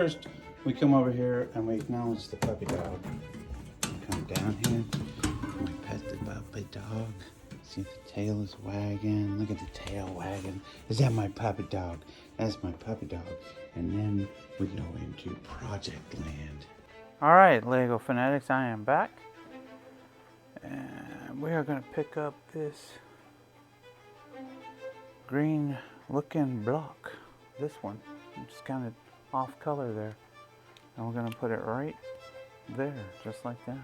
first, we come over here and we acknowledge the puppy dog. Come down here, we pet the puppy dog. See, the tail is wagging. Look at the tail wagging. Is that my puppy dog? That's my puppy dog. And then we go into Project Land. All right, Lego fanatics, I am back. And we are going to pick up this green looking block. This one. It's kind of off color there. And we're going to put it right there, just like that.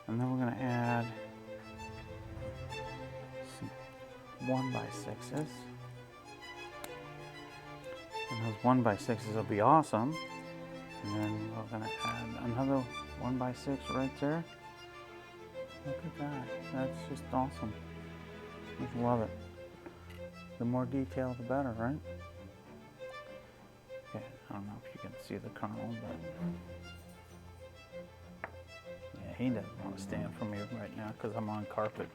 And then we're going to add some 1x6s. And those 1x6s will be awesome. And then we're going to add another 1x6 right there. Look at that. That's just awesome. Just love it. The more detail, the better, right? Okay, I don't know if you can see the kernel, but yeah, he doesn't want to stand for me right now because I'm on carpet.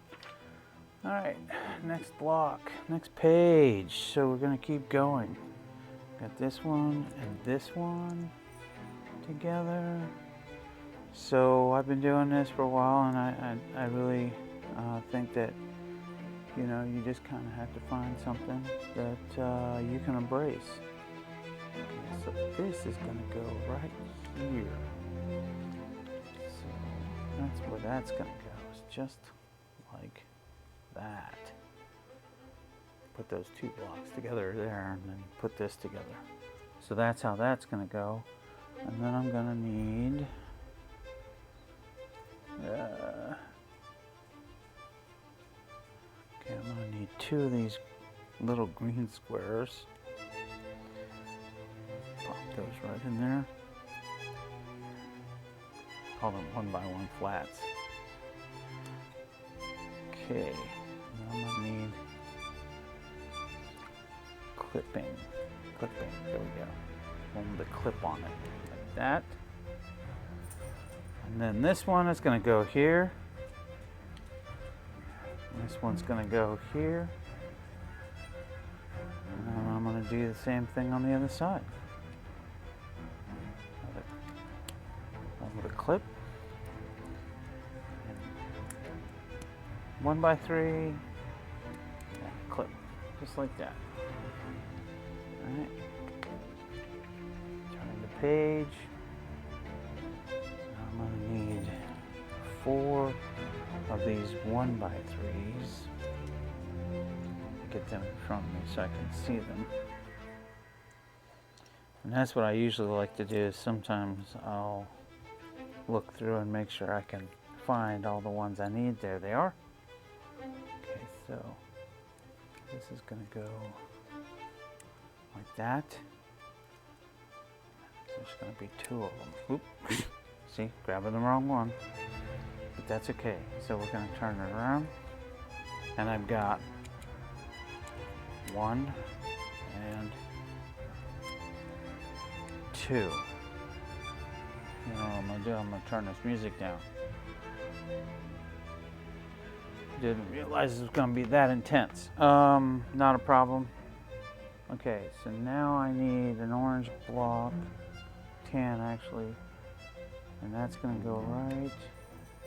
All right, next block, next page. So we're going to keep going. Got this one and this one together. So I've been doing this for a while, and I really think that, you know, you just kind of have to find something that you can embrace. Okay, so this is going to go right here. So that's where that's going to go. It's just like that. Put those two blocks together there, and then put this together. So that's how that's going to go. And then I'm going to need okay, I'm going to need two of these little green squares. Pop those right in there. Call them 1x1 flats. Okay, now I'm going to need clipping. There we go. One with a clip on it, like that. And then this one is going to go here. This one's going to go here. And I'm going to do the same thing on the other side. One with a clip. 1x3. And a clip. Just like that. Alright. Turn the page. I'm going to need 4 of these 1x3s. Get them in front of me so I can see them. And that's what I usually like to do. Is sometimes I'll look through and make sure I can find all the ones I need. There they are. Okay, so this is going to go like that. There's going to be 2 of them. Oop. See, grabbing the wrong one. But that's okay. So we're going to turn it around. And I've got 1 and 2. You know what I'm going to do? I'm going to turn this music down. Didn't realize it was going to be that intense. Not a problem. Okay, so now I need an orange block. 10 actually. And that's going to go right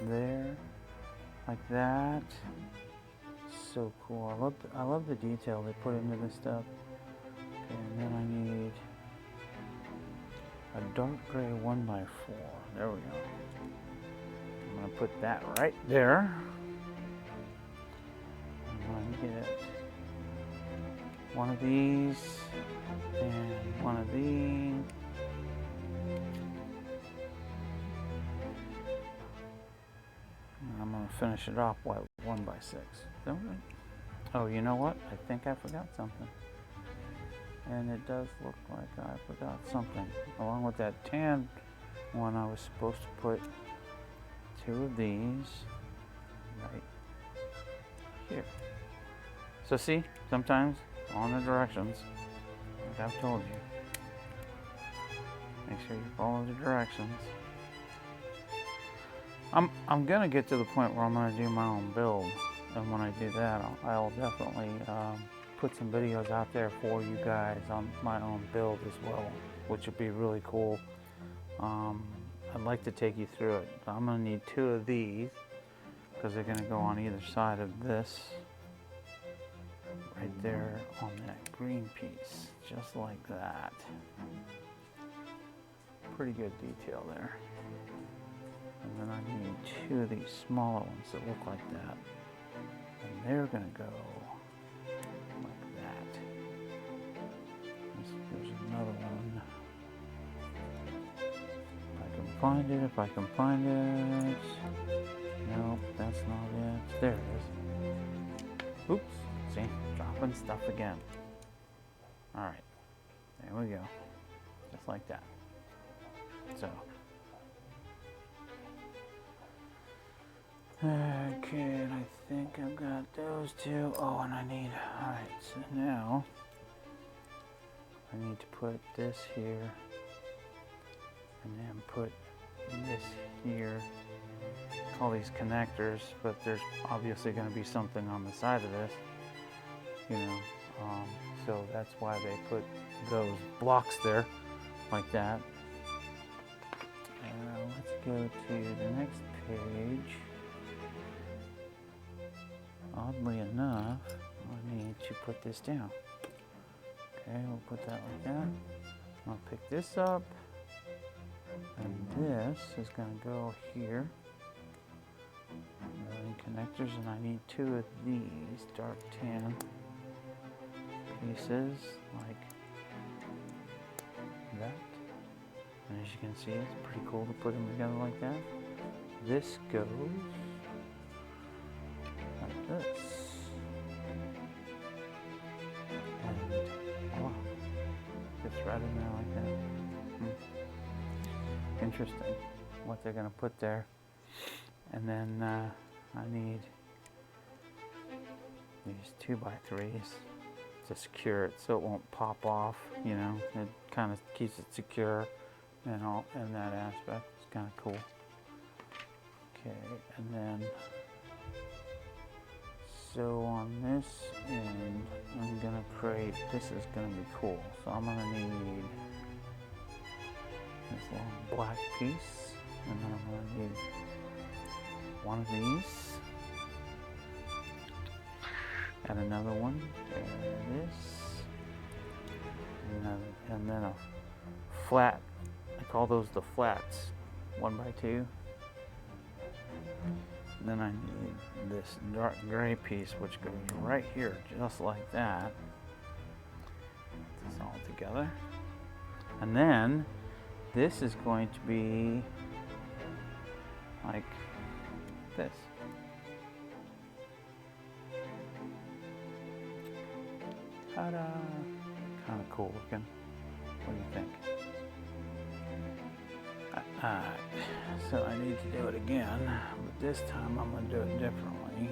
there, like that. So cool. I love the detail they put into this stuff. Okay, and then I need a dark gray 1x4. There we go. I'm going to put that right there. I'm going to get one of these and one of these. I'm going to finish it off with 1x6. Oh, you know what? I think I forgot something. And it does look like I forgot something. Along with that tan one, I was supposed to put 2 of these right here. So see, sometimes on the directions, like I've told you, make sure you follow the directions. I'm gonna get to the point where I'm gonna do my own build, and when I do that, I'll definitely put some videos out there for you guys on my own build as well. which would be really cool. I'd like to take you through it. I'm going to need 2 of these because they're going to go on either side of this, right there on that green piece, just like that. Pretty good detail there. And then I need 2 of these smaller ones that look like that, and they're going to go like that. There's another one. If I can find it. Nope, that's not it. There it is. Oops, see, dropping stuff again. All right, there we go, just like that. So, okay, and I think I've got those 2. Oh, and I need, all right, so now I need to put this here, and then put this here. Call these connectors, but there's obviously going to be something on the side of this, you know, so that's why they put those blocks there like that. Let's go to the next page. Oddly enough, I need to put this down. Okay, we'll put that like that. I'll pick this up, and this is going to go here. Connectors, and I need 2 of these dark tan pieces like that. And as you can see, it's pretty cool to put them together like that. This goes like this, and oh, it's right in there like that. Interesting what they're going to put there. And then I need these 2x3s to secure it so it won't pop off, you know. It kind of keeps it secure and all in that aspect. It's kind of cool. Okay, and then so on this end, I'm gonna create, this is gonna be cool. So I'm gonna need this little black piece, and then I'm gonna need 1 of these, and another one, there it is, and then a flat, I call those the flats, 1x2, and then I need this dark gray piece which goes right here, just like that. Put this all together, and then this is going to be like this. Ta-da! Kind of cool looking. What do you think? Alright, so I need to do it again, but this time I'm going to do it differently.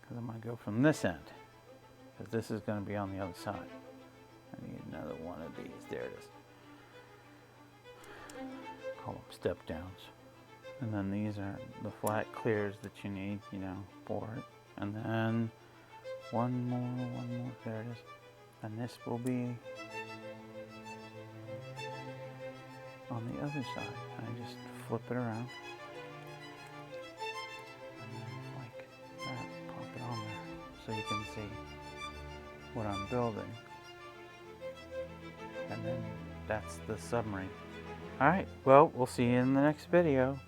Because I'm going to go from this end, because this is going to be on the other side. I need another one of these. There it is. Call them step downs. And then these are the flat clears that you need, you know, for it. And then one more, there it is. And this will be on the other side. I just flip it around. And then like that, pop it on there so you can see what I'm building. And then that's the submarine. Alright, well, we'll see you in the next video.